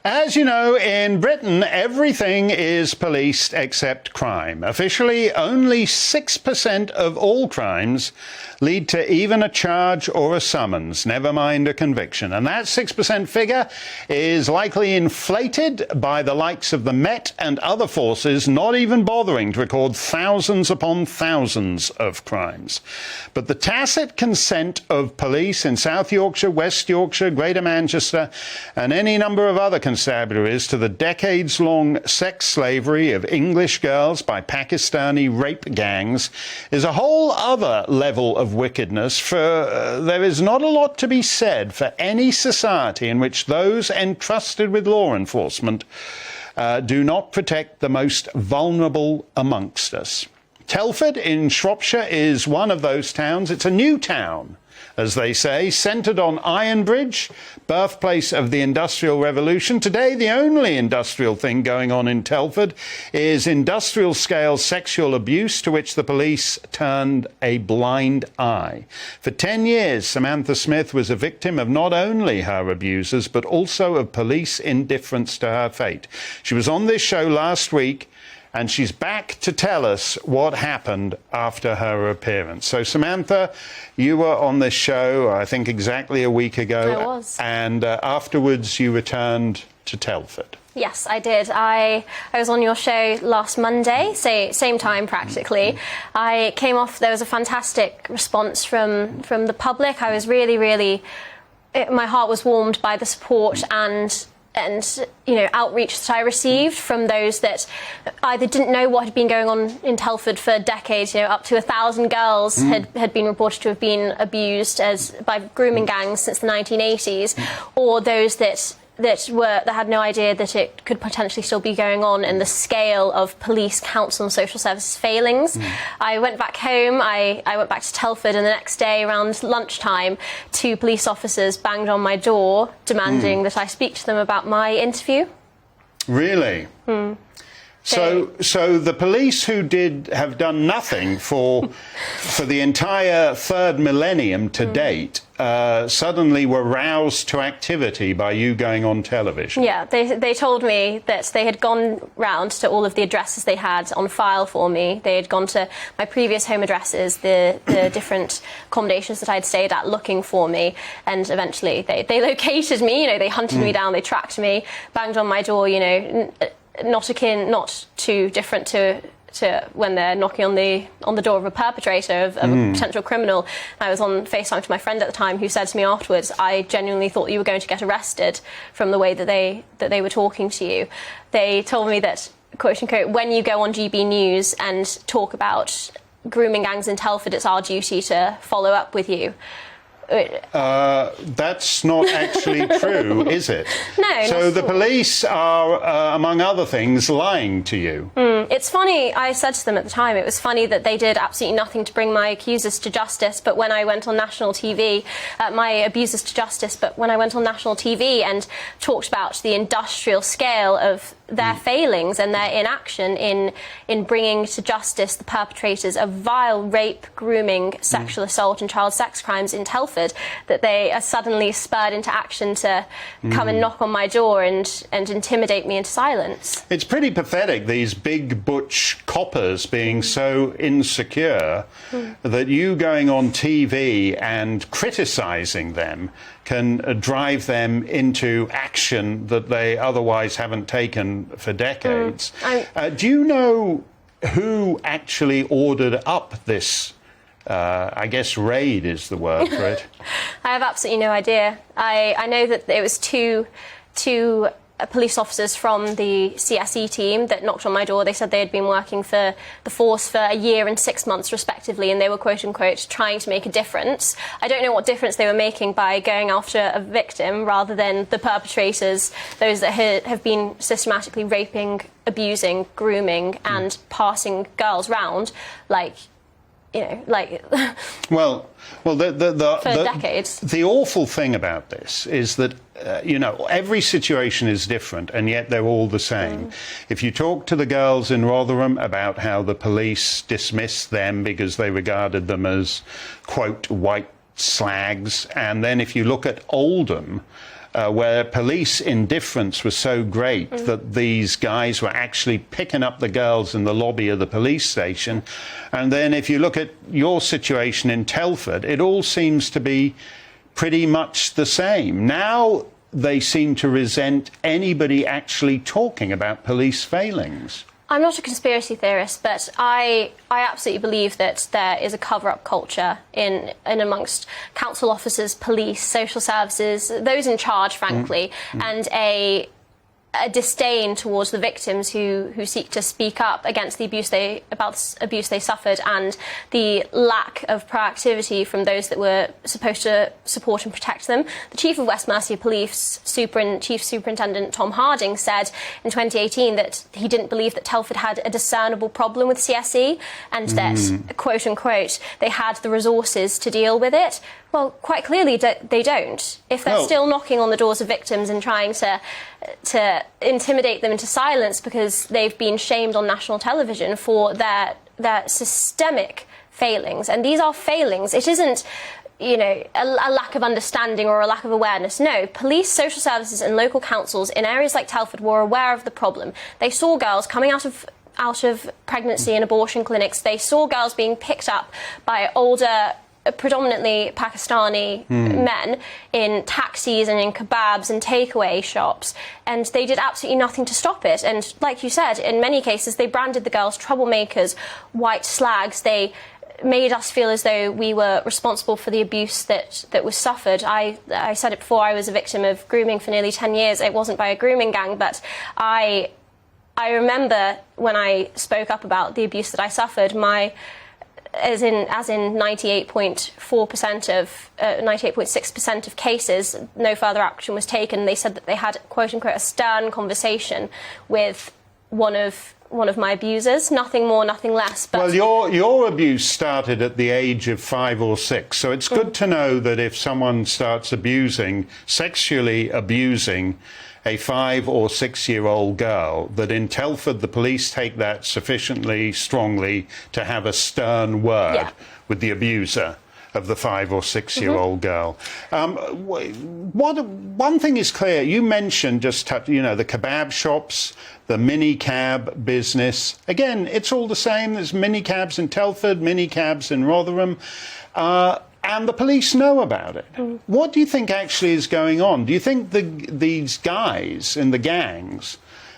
As you know, in Britain, everything is policed except crime. Officially, only 6% of all crimes lead to even a charge or a summons, never mind a conviction. And that 6% figure is likely inflated by the likes of the Met and other forces not even bothering to record thousands upon thousands of crimes. But the tacit consent of police in South Yorkshire, West Yorkshire, Greater Manchester, and any number of other constabularies to the decades-long sex slavery of English girls by Pakistani rape gangs is a whole other level of wickedness, for there is not a lot to be said for any society in which those entrusted with law enforcement do not protect the most vulnerable amongst us. Telford in Shropshire is one of those towns. It's a new town, as they say, centred on Ironbridge, birthplace of the Industrial Revolution. Today, the only industrial thing going on in Telford is industrial-scale sexual abuse, to which the police turned a blind eye. For 10 years, Samantha Smith was a victim of not only her abusers, but also of police indifference to her fate. She was on this show last week, and she's back to tell us what happened after her appearance. So, Samantha, you were on this show, I think, exactly a week ago. I was. And afterwards, you returned to Telford. Yes, I did. I was on your show last Monday, same time practically. I came off, there was a fantastic response from the public. I was really, my heart was warmed by the support and outreach that I received from those that either didn't know what had been going on in Telford for decades. Up to 1,000 girls had been reported to have been abused by grooming gangs since the 1980s, or those that had no idea that it could potentially still be going on, and the scale of police, council and social services failings. I went back home, I went back to Telford, and the next day around lunchtime, 2 police officers banged on my door demanding that I speak to them about my interview. Really? So the police, who have done nothing for the entire third millennium to date, suddenly were roused to activity by you going on television. Yeah, they told me that they had gone round to all of the addresses they had on file for me. They had gone to my previous home addresses, the different accommodations that I'd stayed at, looking for me, and eventually they located me. They hunted me down, they tracked me, banged on my door. Not too different to when they're knocking on the door of a perpetrator, of a potential criminal. I was on FaceTime to my friend at the time, who said to me afterwards, "I genuinely thought you were going to get arrested from the way that they were talking to you." They told me that, quote unquote, when you go on GBNews and talk about grooming gangs in Telford, it's our duty to follow up with you. That's not actually true, is it? No. So the police are, among other things, lying to you. It's funny, I said to them at the time, it was funny that they did absolutely nothing to bring my accusers to justice, but when I went on national TV, my abusers to justice, but when I went on national TV and talked about the industrial scale of their failings and their inaction in bringing to justice the perpetrators of vile rape, grooming, sexual assault and child sex crimes in Telford, that they are suddenly spurred into action to come and knock on my door and intimidate me into silence. It's pretty pathetic, these big butch coppers being so insecure that you going on TV and criticising them can drive them into action that they otherwise haven't taken for decades. Do you know who actually ordered up this, I guess raid is the word for it? I have absolutely no idea. I know that it was two police officers from the CSE team that knocked on my door. They said they had been working for the force for a year and 6 months respectively, and they were, quote unquote, trying to make a difference. I don't know what difference they were making by going after a victim rather than the perpetrators, those that have been systematically raping, abusing, grooming and passing girls round well, for decades. The awful thing about this is that every situation is different, and yet they're all the same. If you talk to the girls in Rotherham about how the police dismissed them because they regarded them as, quote, white slags, and then if you look at Oldham, where police indifference was so great that these guys were actually picking up the girls in the lobby of the police station. And then if you look at your situation in Telford, it all seems to be pretty much the same. Now they seem to resent anybody actually talking about police failings. I'm not a conspiracy theorist, but I absolutely believe that there is a cover-up culture in amongst council officers, police, social services, those in charge, frankly, and a disdain towards the victims who seek to speak up against the abuse they suffered, and the lack of proactivity from those that were supposed to support and protect them. The Chief of West Mercia Police, Chief Superintendent Tom Harding, said in 2018 that he didn't believe that Telford had a discernible problem with CSE, and that, quote unquote, they had the resources to deal with it. Well, quite clearly they don't. If they're still knocking on the doors of victims and trying to intimidate them into silence because they've been shamed on national television for their systemic failings, and these are failings. It isn't, you know, a lack of understanding or a lack of awareness. No, police, social services and local councils in areas like Telford were aware of the problem. They saw girls coming out of pregnancy and abortion clinics. They saw girls being picked up by older, predominantly Pakistani men in taxis and in kebabs and takeaway shops, and they did absolutely nothing to stop it. And like you said, in many cases they branded the girls troublemakers, white slags. They made us feel as though we were responsible for the abuse that was suffered. I said it before, I was a victim of grooming for nearly 10 years. It wasn't by a grooming gang, but I remember when I spoke up about the abuse that I suffered, as in 98.4% of 98.6% of cases, no further action was taken. They said that they had, quote unquote, a stern conversation with one of my abusers. Nothing more, nothing less. But well, your abuse started at the age of 5 or 6, so it's good to know that if someone starts sexually abusing a 5 or 6-year-old girl, that in Telford the police take that sufficiently strongly to have a stern word with the abuser of the 5 or 6-year-old girl. One thing is clear. You mentioned the kebab shops, the minicab business. Again, it's all the same. There's minicabs in Telford, minicabs in Rotherham. And the police know about it. What do you think actually is going on? Do you think these guys in the gangs,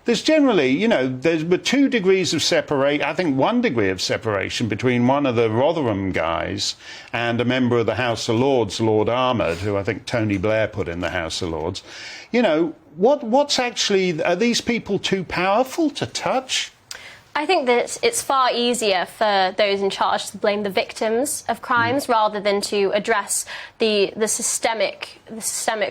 there's generally, there's 2 degrees of separation, I think 1 degree of separation between one of the Rotherham guys and a member of the House of Lords, Lord Ahmed, who I think Tony Blair put in the House of Lords. What's actually, are these people too powerful to touch? I think that it's far easier for those in charge to blame the victims of crimes rather than to address the systemic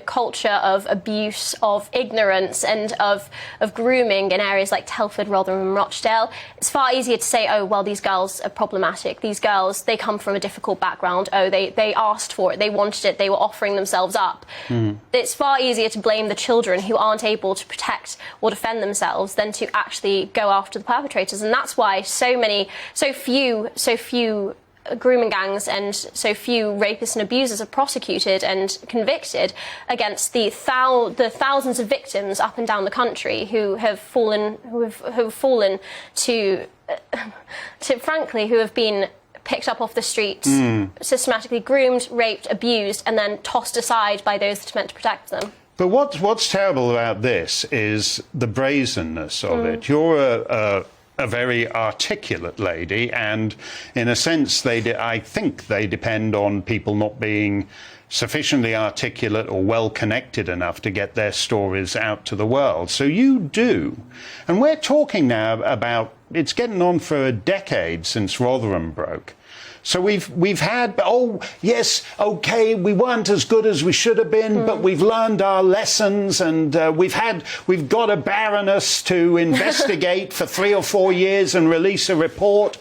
culture of abuse, of ignorance and of grooming in areas like Telford, Rotherham and Rochdale. It's far easier to say, oh, well, these girls are problematic. These girls, they come from a difficult background. Oh, they asked for it. They wanted it. They were offering themselves up. It's far easier to blame the children who aren't able to protect or defend themselves than to actually go after the perpetrators. And that's why so few grooming gangs and so few rapists and abusers are prosecuted and convicted against the thousands of victims up and down the country who have fallen to frankly, who have been picked up off the streets, systematically groomed, raped, abused, and then tossed aside by those that are meant to protect them. But what's terrible about this is the brazenness of it. You're a very articulate lady, and in a sense I think they depend on people not being sufficiently articulate or well connected enough to get their stories out to the world. So you do. And we're talking now about, it's getting on for a decade since Rotherham broke. So we've had, oh, yes, OK, we weren't as good as we should have been, but we've learned our lessons, and we've got a baroness to investigate for 3 or 4 years and release a report.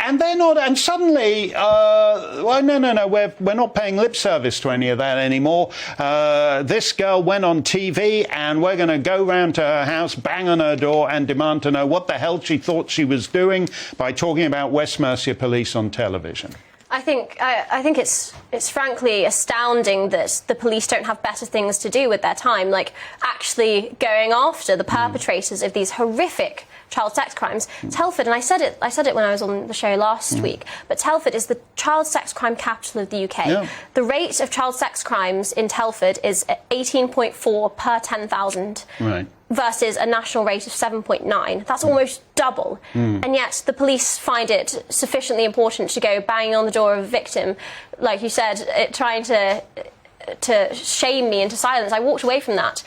And they're not, and suddenly, no, we're not paying lip service to any of that anymore. This girl went on TV, and we're going to go round to her house, bang on her door, and demand to know what the hell she thought she was doing by talking about West Mercia Police on television. I think it's frankly astounding that the police don't have better things to do with their time, like actually going after the perpetrators of these horrific child sex crimes. Telford, and I said it when I was on the show last week, but Telford is the child sex crime capital of the UK. Yeah. The rate of child sex crimes in Telford is 18.4 per 10,000. Right. Versus a national rate of 7.9. That's almost double. And yet the police find it sufficiently important to go banging on the door of a victim, like you said, trying to shame me into silence. I walked away from that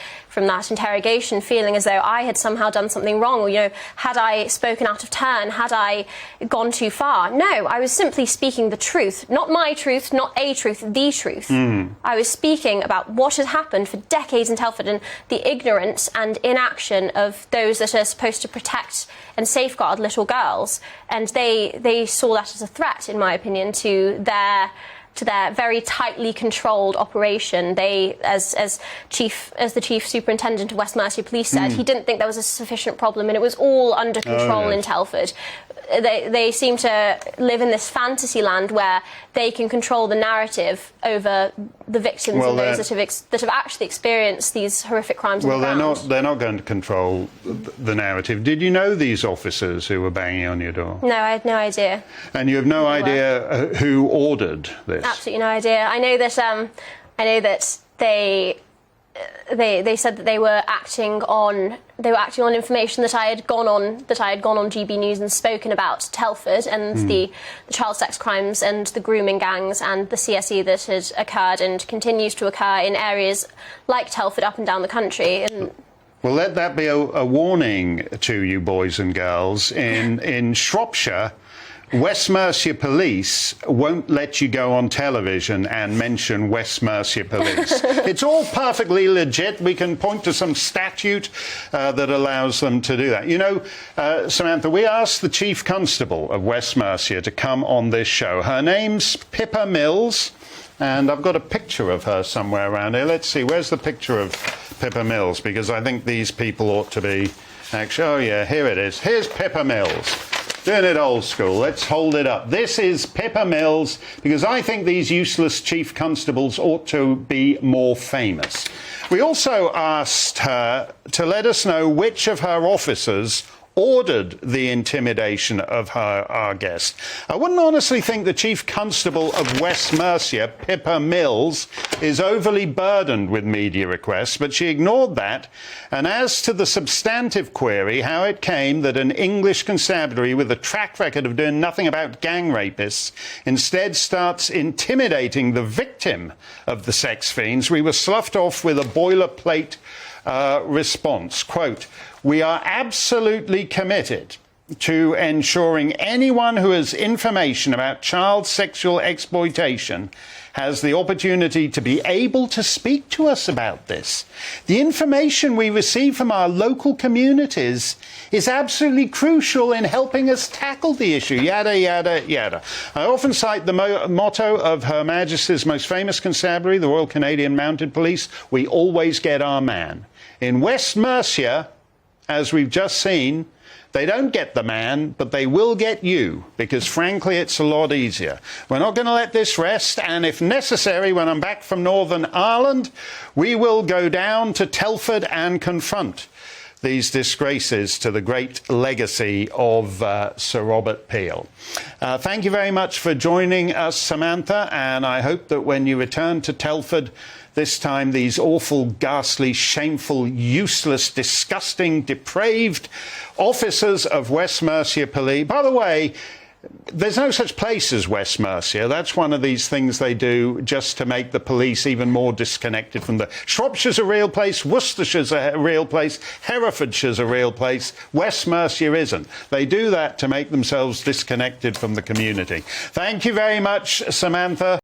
interrogation feeling as though I had somehow done something wrong, or, had I spoken out of turn, had I gone too far? No, I was simply speaking the truth. Not my truth, not a truth, the truth. I was speaking about what had happened for decades in Telford and the ignorance and inaction of those that are supposed to protect and safeguard little girls. And they saw that as a threat, in my opinion, to their very tightly controlled operation. They, as the chief superintendent of West Mercia Police said, he didn't think there was a sufficient problem, and it was all under control in Telford. They seem to live in this fantasy land where they can control the narrative over the victims and those that have actually experienced these horrific crimes. Well, they're not going to control the narrative. Did you know these officers who were banging on your door? No, I had no idea. And you have no idea who ordered this? Absolutely no idea. I know that they said that they were acting on information that I had gone on GBNews and spoken about Telford and the child sex crimes and the grooming gangs and the CSE that had occurred and continues to occur in areas like Telford up and down the country. And well, let that be a warning to you boys and girls. In Shropshire, West Mercia Police won't let you go on television and mention West Mercia Police. It's all perfectly legit. We can point to some statute that allows them to do that. Samantha, we asked the Chief Constable of West Mercia to come on this show. Her name's Pippa Mills, and I've got a picture of her somewhere around here. Let's see, where's the picture of Pippa Mills? Because I think these people ought to be... Actually, oh yeah, here it is. Here's Pippa Mills. Doing it old school. Let's hold it up. This is Pippa Mills, because I think these useless chief constables ought to be more famous. We also asked her to let us know which of her officers ordered the intimidation of our guest. I wouldn't honestly think the Chief Constable of West Mercia, Pippa Mills, is overly burdened with media requests, but she ignored that. And as to the substantive query, how it came that an English constabulary with a track record of doing nothing about gang rapists instead starts intimidating the victim of the sex fiends, we were sloughed off with a boilerplate response. Quote, "We are absolutely committed to ensuring anyone who has information about child sexual exploitation has the opportunity to be able to speak to us about this. The information we receive from our local communities is absolutely crucial in helping us tackle the issue," yada, yada, yada. I often cite the motto of Her Majesty's most famous constabulary, the Royal Canadian Mounted Police: we always get our man. In West Mercia, as we've just seen, they don't get the man, but they will get you, because frankly, it's a lot easier. We're not going to let this rest, and if necessary, when I'm back from Northern Ireland, we will go down to Telford and confront these disgraces to the great legacy of Sir Robert Peel. Thank you very much for joining us, Samantha, and I hope that when you return to Telford, this time these awful, ghastly, shameful, useless, disgusting, depraved officers of West Mercia Police. By the way, there's no such place as West Mercia. That's one of these things they do just to make the police even more disconnected from the... Shropshire's a real place, Worcestershire's a real place, Herefordshire's a real place, West Mercia isn't. They do that to make themselves disconnected from the community. Thank you very much, Samantha.